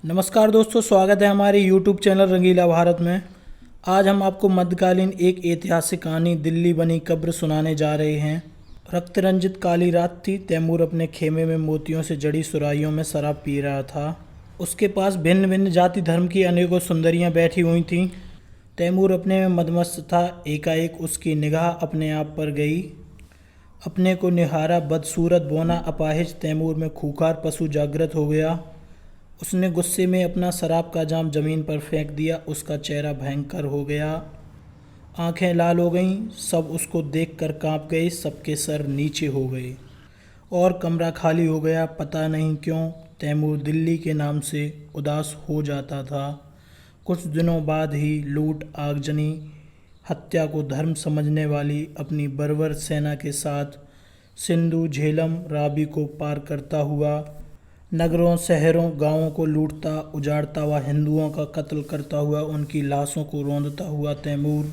नमस्कार दोस्तों, स्वागत है हमारे यूट्यूब चैनल रंगीला भारत में। आज हम आपको मध्यकालीन एक ऐतिहासिक कहानी दिल्ली बनी कब्र सुनाने जा रहे हैं। रक्त रंजित काली रात थी। तैमूर अपने खेमे में मोतियों से जड़ी सुराहियों में शराब पी रहा था। उसके पास भिन्न भिन्न जाति धर्म की अनेकों सुंदरियां बैठी हुई थीं। तैमूर अपने में मदमस्त था। एकाएक उसकी निगाह अपने आप पर गई। अपने को निहारा बदसूरत बौना अपाहिज तैमूर में खूंखार पशु जागृत हो गया। उसने गुस्से में अपना शराब का जाम जमीन पर फेंक दिया। उसका चेहरा भयंकर हो गया, आंखें लाल हो गईं। सब उसको देखकर कांप गए, सबके सर नीचे हो गए और कमरा खाली हो गया। पता नहीं क्यों तैमूर दिल्ली के नाम से उदास हो जाता था। कुछ दिनों बाद ही लूट, आगजनी, हत्या को धर्म समझने वाली अपनी बर्बर सेना के साथ सिंधु, झेलम, रावी को पार करता हुआ नगरों, शहरों, गांवों को लूटता, उजाड़ता हुआ, हिंदुओं का कत्ल करता हुआ, उनकी लाशों को रौंदता हुआ तैमूर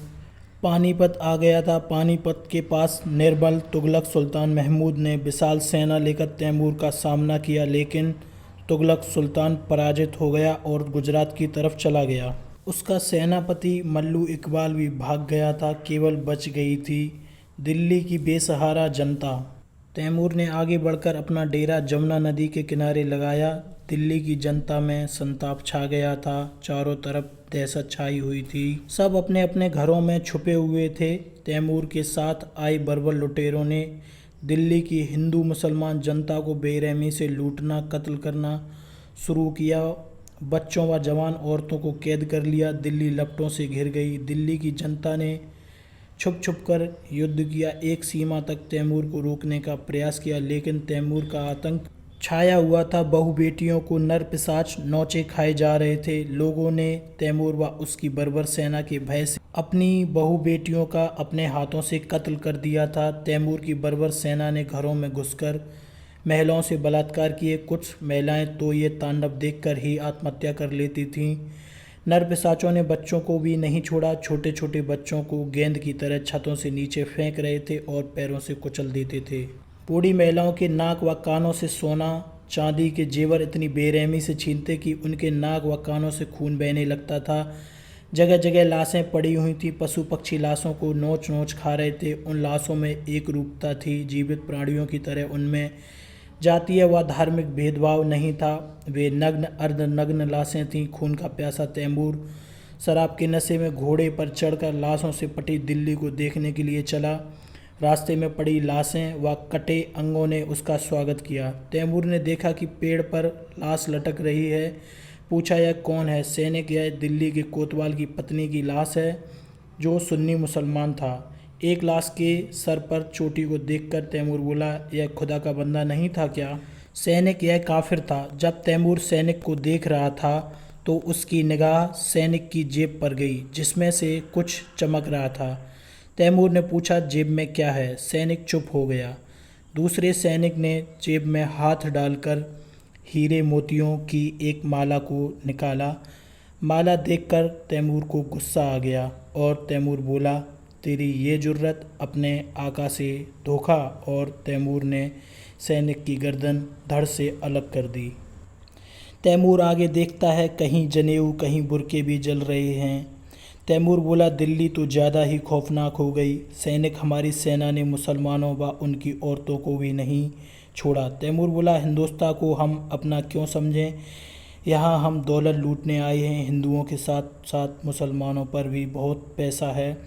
पानीपत आ गया था। पानीपत के पास निर्बल तुगलक सुल्तान महमूद ने विशाल सेना लेकर तैमूर का सामना किया, लेकिन तुगलक सुल्तान पराजित हो गया और गुजरात की तरफ चला गया। उसका सेनापति मल्लू इकबाल भी भाग गया था। केवल बच गई थी दिल्ली की बेसहारा जनता। तैमूर ने आगे बढ़कर अपना डेरा जमुना नदी के किनारे लगाया। दिल्ली की जनता में संताप छा गया था। चारों तरफ दहशत छाई हुई थी। सब अपने अपने घरों में छुपे हुए थे। तैमूर के साथ आए बर्बर लुटेरों ने दिल्ली की हिंदू मुसलमान जनता को बेरहमी से लूटना, कत्ल करना शुरू किया। बच्चों व जवान औरतों को कैद कर लिया। दिल्ली लपटों से घिर गई। दिल्ली की जनता ने छुप छुप कर युद्ध किया। एक सीमा तक तैमूर को रोकने का प्रयास किया, लेकिन तैमूर का आतंक छाया हुआ था। बहु बेटियों को नर पिशाच नौचे खाए जा रहे थे। लोगों ने तैमूर व उसकी बर्बर सेना के भय से अपनी बहु बेटियों का अपने हाथों से कत्ल कर दिया था। तैमूर की बर्बर सेना ने घरों में घुसकर महिलाओं से बलात्कार किए। कुछ महिलाएं तो ये तांडव देखकर ही आत्महत्या कर लेती थीं। नर पिशाचों ने बच्चों को भी नहीं छोड़ा। छोटे छोटे बच्चों को गेंद की तरह छतों से नीचे फेंक रहे थे और पैरों से कुचल देते थे। बूढ़ी महिलाओं के नाक व कानों से सोना चांदी के जेवर इतनी बेरहमी से छीनते कि उनके नाक व कानों से खून बहने लगता था। जगह जगह लाशें पड़ी हुई थी। पशु पक्षी लाशों को नोच नोच खा रहे थे। उन लाशों में एक रूपता थी, जीवित प्राणियों की तरह। उनमें जातीय व धार्मिक भेदभाव नहीं था। वे नग्न, अर्धनग्न लाशें थीं। खून का प्यासा तैमूर शराब के नशे में घोड़े पर चढ़कर लाशों से पटी दिल्ली को देखने के लिए चला। रास्ते में पड़ी लाशें व कटे अंगों ने उसका स्वागत किया। तैमूर ने देखा कि पेड़ पर लाश लटक रही है। पूछा, यह कौन है? सैनिक, यह दिल्ली के कोतवाल की पत्नी की लाश है, जो सुन्नी मुसलमान था। एक लाश के सर पर चोटी को देखकर तैमूर बोला, यह खुदा का बंदा नहीं था क्या? सैनिक, यह काफिर था। जब तैमूर सैनिक को देख रहा था तो उसकी निगाह सैनिक की जेब पर गई, जिसमें से कुछ चमक रहा था। तैमूर ने पूछा, जेब में क्या है? सैनिक चुप हो गया। दूसरे सैनिक ने जेब में हाथ डालकर हीरे मोतियों की एक माला को निकाला। माला देखकर तैमूर को गुस्सा आ गया और तैमूर बोला, तेरी ये जुर्रत अपने आका से धोखा। और तैमूर ने सैनिक की गर्दन धड़ से अलग कर दी। तैमूर आगे देखता है, कहीं जनेऊ, कहीं बुरके भी जल रहे हैं। तैमूर बोला, दिल्ली तो ज़्यादा ही खौफनाक हो गई। सैनिक, हमारी सेना ने मुसलमानों व उनकी औरतों को भी नहीं छोड़ा। तैमूर बोला, हिंदुस्तान को हम अपना क्यों समझें? यहाँ हम दौलत लूटने आए हैं। हिंदुओं के साथ साथ मुसलमानों पर भी बहुत पैसा है।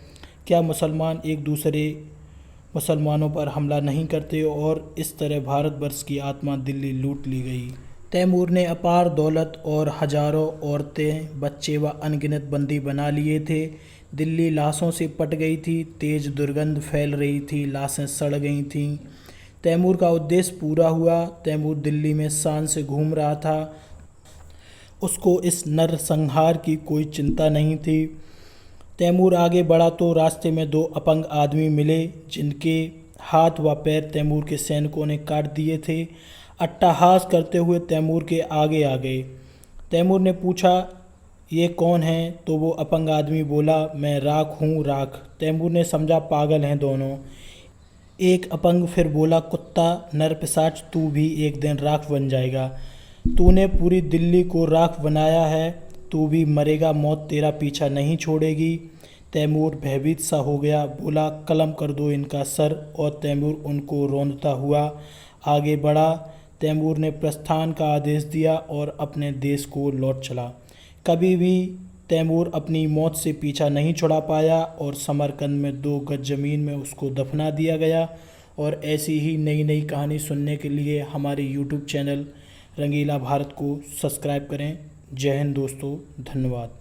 क्या मुसलमान एक दूसरे मुसलमानों पर हमला नहीं करते? और इस तरह भारतवर्ष की आत्मा दिल्ली लूट ली गई। तैमूर ने अपार दौलत और हजारों औरतें, बच्चे व अनगिनत बंदी बना लिए थे। दिल्ली लाशों से पट गई थी। तेज दुर्गंध फैल रही थी। लाशें सड़ गई थीं। तैमूर का उद्देश्य पूरा हुआ। तैमूर दिल्ली में शान से घूम रहा था। उसको इस नरसंहार की कोई चिंता नहीं थी। तैमूर आगे बढ़ा तो रास्ते में दो अपंग आदमी मिले, जिनके हाथ व पैर तैमूर के सैनिकों ने काट दिए थे। अट्टहास करते हुए तैमूर के आगे आ गए। तैमूर ने पूछा, ये कौन है? तो वो अपंग आदमी बोला, मैं राख हूँ, राख। तैमूर ने समझा पागल हैं दोनों। एक अपंग फिर बोला, कुत्ता, नर पिशाच, तू भी एक दिन राख बन जाएगा। तूने पूरी दिल्ली को राख बनाया है, तू भी मरेगा, मौत तेरा पीछा नहीं छोड़ेगी। तैमूर भयभीत सा हो गया, बोला कलम कर दो इनका सर। और तैमूर उनको रौंदता हुआ आगे बढ़ा। तैमूर ने प्रस्थान का आदेश दिया और अपने देश को लौट चला। कभी भी तैमूर अपनी मौत से पीछा नहीं छुड़ा पाया और समरकंद में 2 गज ज़मीन में उसको दफना दिया गया। और ऐसी ही नई नई कहानी सुनने के लिए हमारे यूट्यूब चैनल रंगीला भारत को सब्सक्राइब करें। जय हिंद दोस्तों, धन्यवाद।